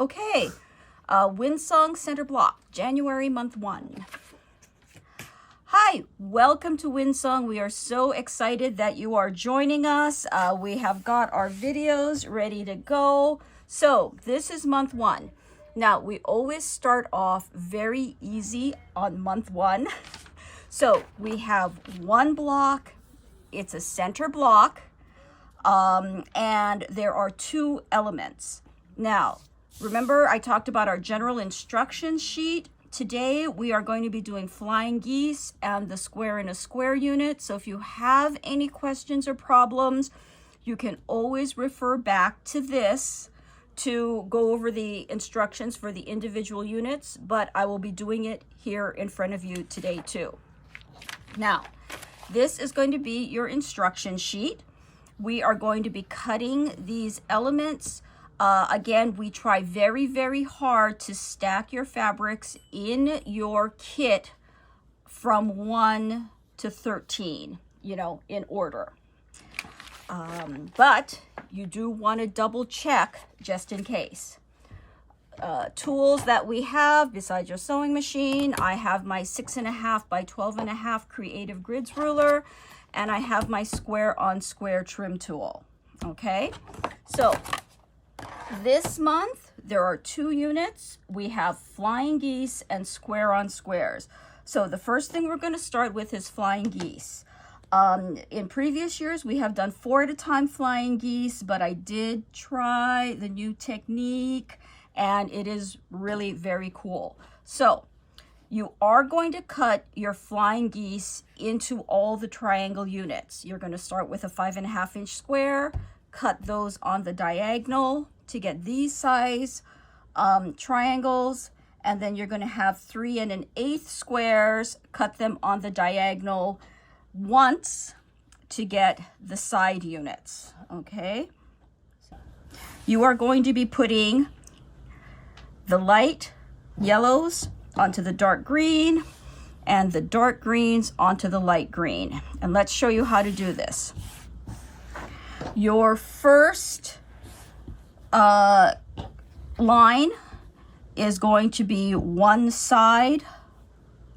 Okay, Windsong Center Block, January month 1. Hi, welcome to Windsong. We are so excited that you are joining us. We have got our videos ready to go. So this is month 1. Now, we always start off very easy on month 1. So we have one block. It's a center block, and there are 2 elements. Now, remember I talked about our general instructions sheet. Today we are going to be doing flying geese and the square in a square unit. So if you have any questions or problems, you can always refer back to this to go over the instructions for the individual units, but I will be doing it here in front of you today too. Now, this is going to be your instruction sheet. We are going to be cutting these elements. Again, we try very, very hard to stack your fabrics in your kit from 1 to 13, in order. But you do want to double check just in case. Tools that we have besides your sewing machine, I have my 6.5 by 12.5 Creative Grids ruler, and I have my square on square trim tool. Okay, so this month, there are 2 units. We have flying geese and square on squares. So the first thing we're going to start with is flying geese. In previous years, we have done 4 at a time flying geese, but I did try the new technique, and it is really very cool. So you are going to cut your flying geese into all the triangle units. You're going to start with a 5.5 inch square, cut those on the diagonal to get these size triangles, and then you're going to have 3 1/8 squares, cut them on the diagonal once to get the side units. Okay, you are going to be putting the light yellows onto the dark green and the dark greens onto the light green, and let's show you how to do this. Your first line is going to be one side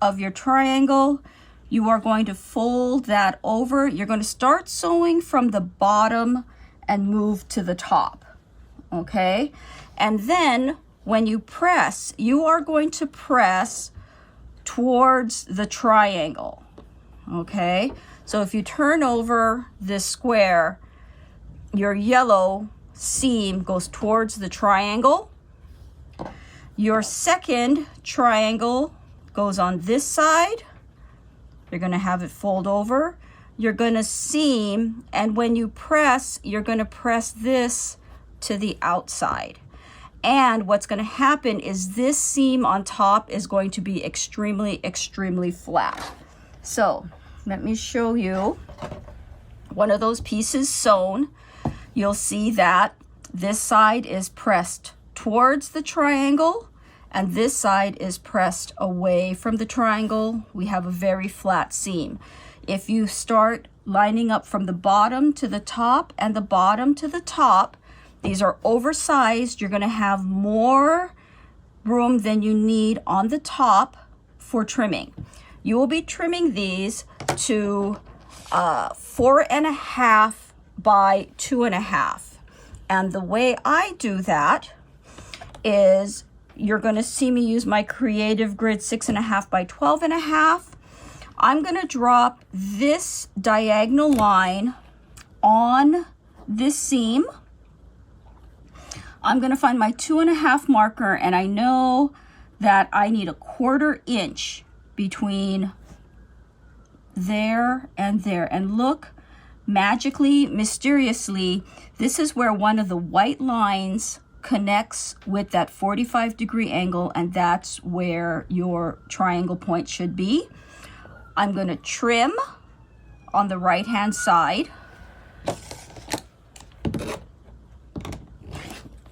of your triangle. You are going to fold that over. You're going to start sewing from the bottom and move to the top. Okay, and then when you press, you are going to press towards the triangle. Okay, so if you turn over this square, your yellow seam goes towards the triangle. Your second triangle goes on this side. You're going to have it fold over. You're going to seam, and when you press, you're going to press this to the outside. And what's going to happen is this seam on top is going to be extremely, extremely flat. So let me show you one of those pieces sewn. You'll see that this side is pressed towards the triangle and this side is pressed away from the triangle. We have a very flat seam. If you start lining up from the bottom to the top and the bottom to the top, these are oversized. You're going to have more room than you need on the top for trimming. You will be trimming these to 4.5 by 2.5. And the way I do that is you're going to see me use my Creative Grid 6.5 by 12.5. I'm going to drop this diagonal line on this seam. I'm going to find my 2.5 marker, and I know that I need a 1/4 inch between there and there. And look, magically, mysteriously, this is where one of the white lines connects with that 45-degree angle, and that's where your triangle point should be. I'm going to trim on the right-hand side.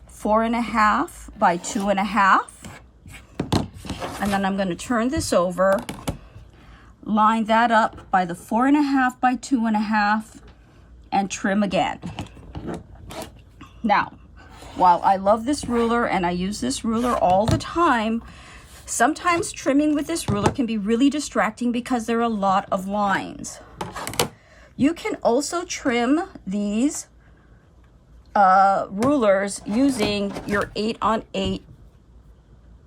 4.5 by 2.5. And then I'm going to turn this over, line that up by the 4.5 by 2.5, and trim again. Now, while I love this ruler and I use this ruler all the time, sometimes trimming with this ruler can be really distracting because there are a lot of lines. You can also trim these rulers using your 8x8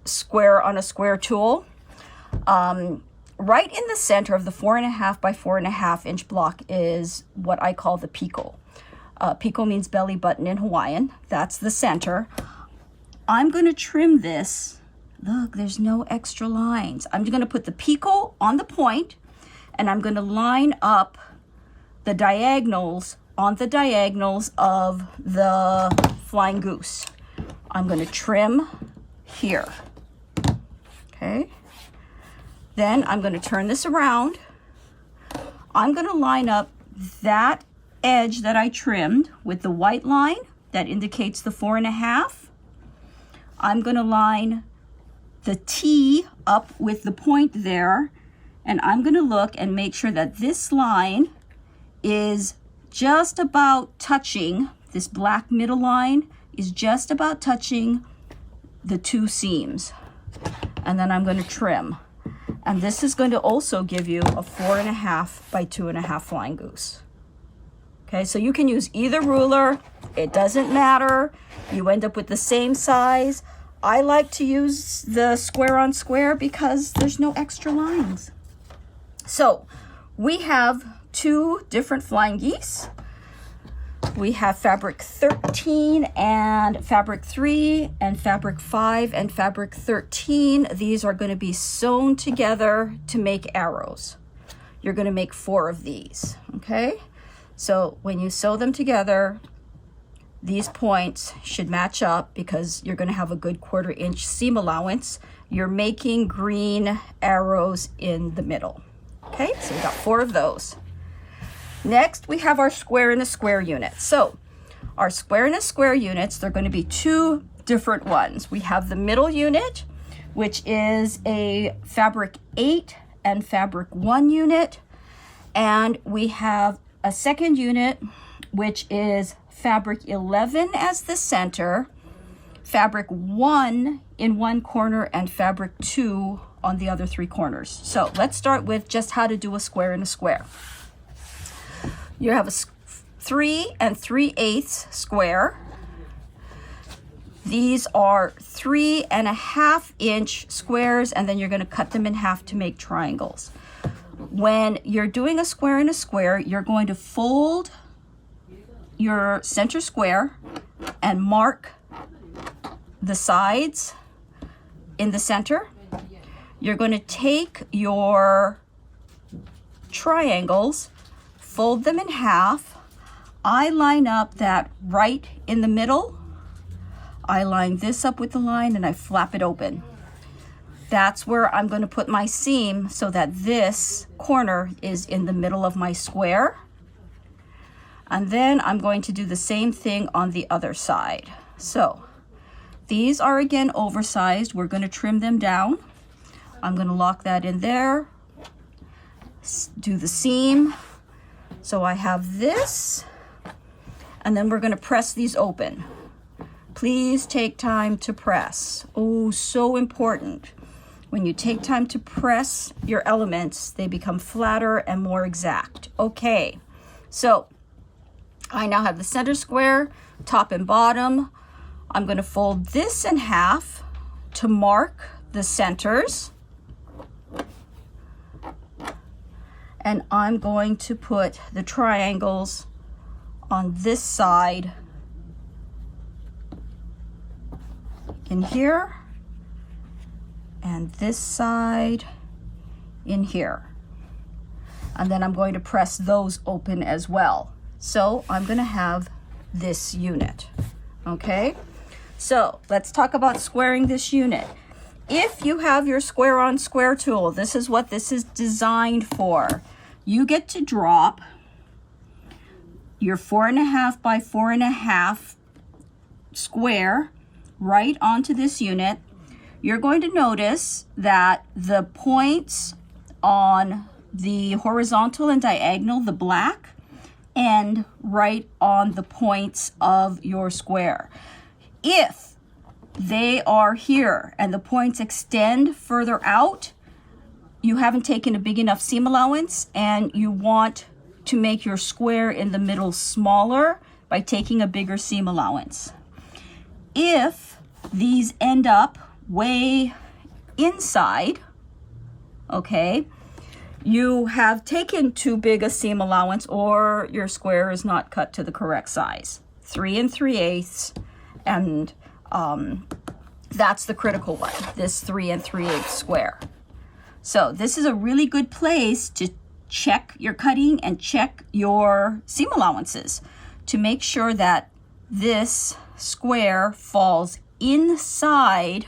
square on a square tool. Right in the center of the 4.5 by 4.5 inch block is what I call the piko. Piko means belly button in Hawaiian. That's the center. I'm going to trim this. Look, there's no extra lines. I'm going to put the piko on the point, and I'm going to line up the diagonals on the diagonals of the flying goose. I'm going to trim here. Okay. Then I'm going to turn this around. I'm going to line up that edge that I trimmed with the white line that indicates the 4.5. I'm going to line the T up with the point there, and I'm going to look and make sure that this line is just about touching, this black middle line is just about touching the two seams. And then I'm going to trim. And this is going to also give you a 4.5 by 2.5 flying goose. Okay, so you can use either ruler. It doesn't matter. You end up with the same size. I like to use the square on square because there's no extra lines. So we have two different flying geese. We have fabric 13 and fabric 3 and fabric 5 and fabric 13. These are going to be sewn together to make arrows. You're going to make 4 of these, okay? So when you sew them together, these points should match up because you're going to have a good 1/4 inch seam allowance. You're making green arrows in the middle. Okay, so we got 4 of those. Next, we have our square and a square unit. So our square and a square units, they're going to be 2 different ones. We have the middle unit, which is a fabric 8 and fabric 1 unit. And we have a second unit, which is fabric 11 as the center, fabric 1 in one corner, and fabric 2 on the other 3 corners. So let's start with just how to do a square and a square. You have a 3 3/8 square. These are 3.5 inch squares, and then you're going to cut them in half to make triangles. When you're doing a square and a square, you're going to fold your center square and mark the sides in the center. You're going to take your triangles, fold them in half. I line up that right in the middle. I line this up with the line and I flap it open. That's where I'm going to put my seam so that this corner is in the middle of my square. And then I'm going to do the same thing on the other side. So these are again oversized. We're going to trim them down. I'm going to lock that in there. Do the seam. So I have this, and then we're going to press these open. Please take time to press. Oh, so important. When you take time to press your elements, they become flatter and more exact. Okay, so I now have the center square, top and bottom. I'm going to fold this in half to mark the centers. And I'm going to put the triangles on this side in here, and this side in here. And then I'm going to press those open as well. So I'm going to have this unit. Okay, so let's talk about squaring this unit. If you have your square on square tool, this is what this is designed for. You get to drop your 4.5 by 4.5 square right onto this unit. You're going to notice that the points on the horizontal and diagonal, the black, end right on the points of your square. If they are here and the points extend further out, you haven't taken a big enough seam allowance and you want to make your square in the middle smaller by taking a bigger seam allowance. If these end up way inside, okay, you have taken too big a seam allowance or your square is not cut to the correct size. 3 3/8, and that's the critical one, this 3 3/8 square. So this is a really good place to check your cutting and check your seam allowances to make sure that this square falls inside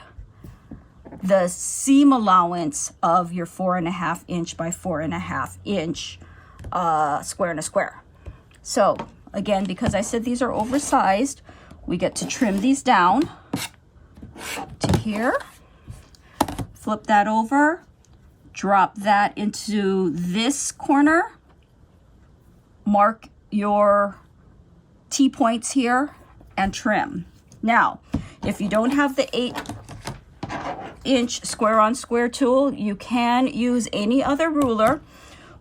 the seam allowance of your 4.5 inch by 4.5 inch square and a square. So again, because I said these are oversized, we get to trim these down to here, flip that over, drop that into this corner, mark your T-points here, and trim. Now, if you don't have the 8-inch square on square tool, you can use any other ruler.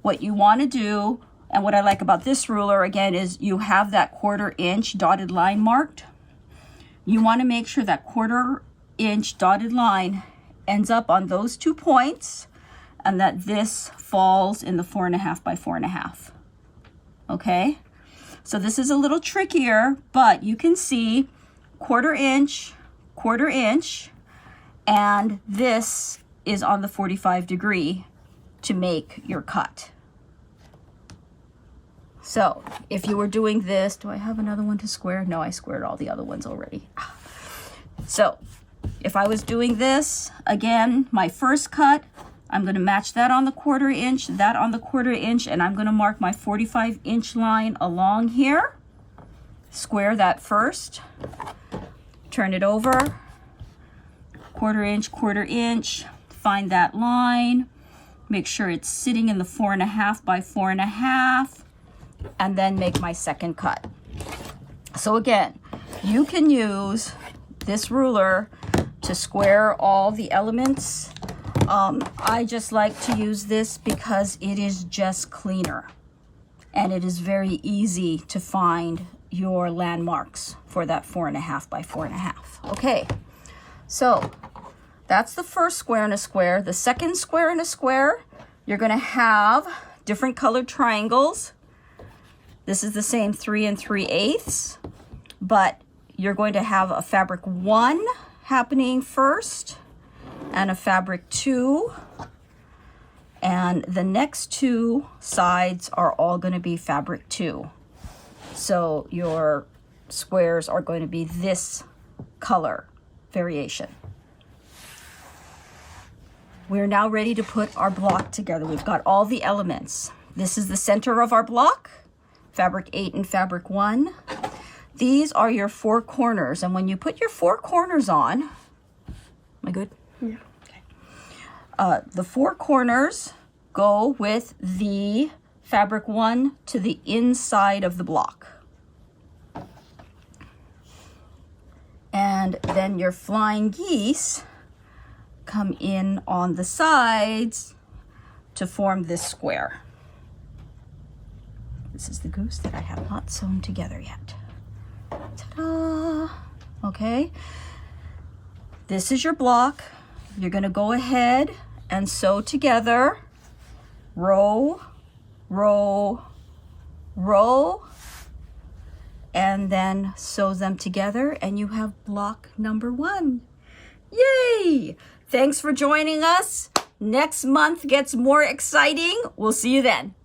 What you want to do, and what I like about this ruler again, is you have that 1/4 inch dotted line marked. You want to make sure that 1/4 inch dotted line ends up on those 2 points and that this falls in the 4.5 by 4.5. Okay? So this is a little trickier, but you can see 1/4 inch, 1/4 inch, and this is on the 45-degree to make your cut. So if you were doing this, do I have another one to square? No, I squared all the other ones already. So if I was doing this, again, my first cut, I'm going to match that on the 1/4 inch, that on the 1/4 inch, and I'm going to mark my 45-inch line along here. Square that first, turn it over, 1/4 inch, 1/4 inch, find that line, make sure it's sitting in the 4.5 by 4.5, and then make my second cut. So again, you can use this ruler to square all the elements. I just like to use this because it is just cleaner and it is very easy to find your landmarks for that 4.5 by 4.5. Okay, so that's the first square in a square. The second square in a square, you're going to have different colored triangles. This is the same 3 3/8, but you're going to have a fabric 1 happening first and a fabric 2, and the next 2 sides are all going to be fabric 2. So your squares are going to be this color variation. We're now ready to put our block together. We've got all the elements. This is the center of our block, fabric 8 and fabric 1. These are your 4 corners, and when you put your 4 corners on, am I good? Yeah. Okay. The 4 corners go with the fabric 1 to the inside of the block. And then your flying geese come in on the sides to form this square. This is the goose that I have not sewn together yet. Ta-da! Okay. This is your block. You're going to go ahead and sew together row, row, row, and then sew them together, and you have block number 1. Yay! Thanks for joining us. Next month gets more exciting. We'll see you then.